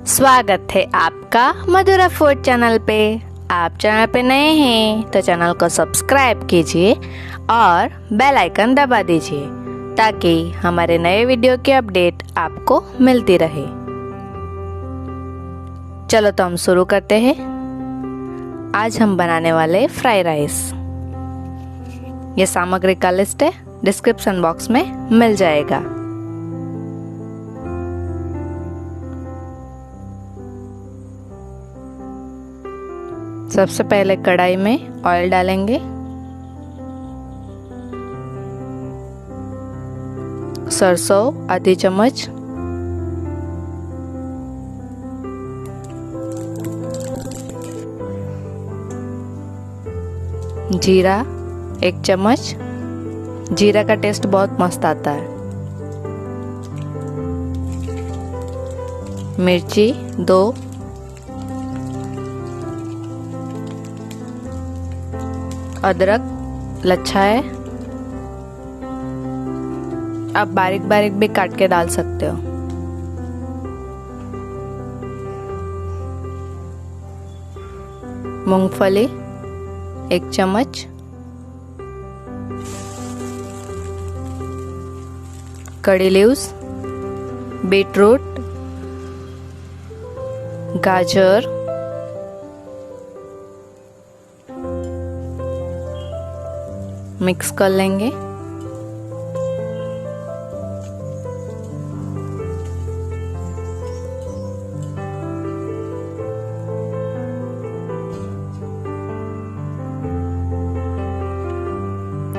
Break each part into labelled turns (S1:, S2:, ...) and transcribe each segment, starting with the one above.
S1: स्वागत है आपका मधुरा फूड चैनल पे। आप चैनल पे नए हैं तो चैनल को सब्सक्राइब कीजिए और बेल आइकन दबा दीजिए ताकि हमारे नए वीडियो की अपडेट आपको मिलती रहे। चलो तो हम शुरू करते हैं। आज हम बनाने वाले फ्राई राइस। ये सामग्री का लिस्ट है, डिस्क्रिप्शन बॉक्स में मिल जाएगा। सबसे पहले कढ़ाई में ऑयल डालेंगे। सरसों आधी चम्मच, जीरा 1 चम्मच। जीरा का टेस्ट बहुत मस्त आता है। मिर्ची 2, अदरक लच्छा है, आप बारीक बारीक भी काट के डाल सकते हो। मूंगफली 1 चम्मच, कड़ी लीव्स, बीटरूट, गाजर, मिक्स कर लेंगे।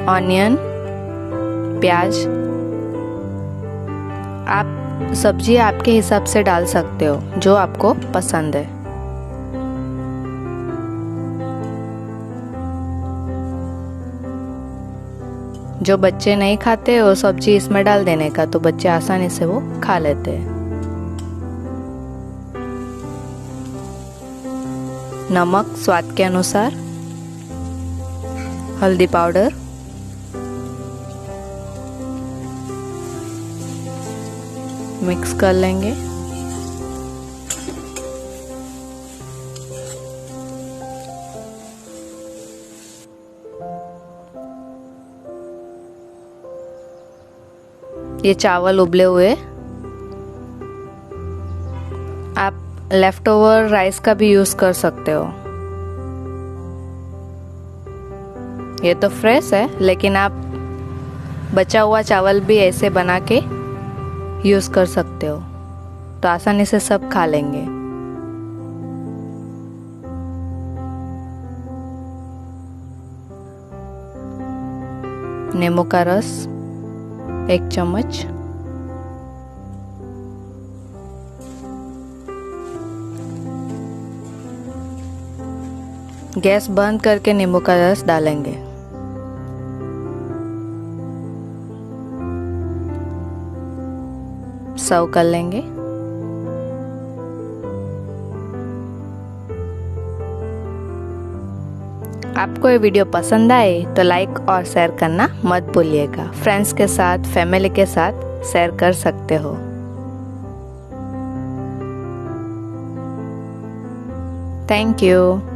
S1: ऑनियन, प्याज, आप सब्जी आपके हिसाब से डाल सकते हो जो आपको पसंद है। जो बच्चे नहीं खाते वो सब्जी इसमें डाल देने का, तो बच्चे आसानी से वो खा लेते हैं। नमक स्वाद के अनुसार, हल्दी पाउडर, मिक्स कर लेंगे। ये चावल उबले हुए, आप लेफ्ट ओवर राइस का भी यूज कर सकते हो। ये तो फ्रेश है, लेकिन आप बचा हुआ चावल भी ऐसे बना के यूज कर सकते हो, तो आसानी से सब खा लेंगे। नींबू का रस 1 चम्मच, गैस बंद करके नींबू का रस डालेंगे। सर्व कर लेंगे। आपको ये वीडियो पसंद आए तो लाइक और शेयर करना मत भूलिएगा। फ्रेंड्स के साथ, फैमिली के साथ शेयर कर सकते हो। Thank you.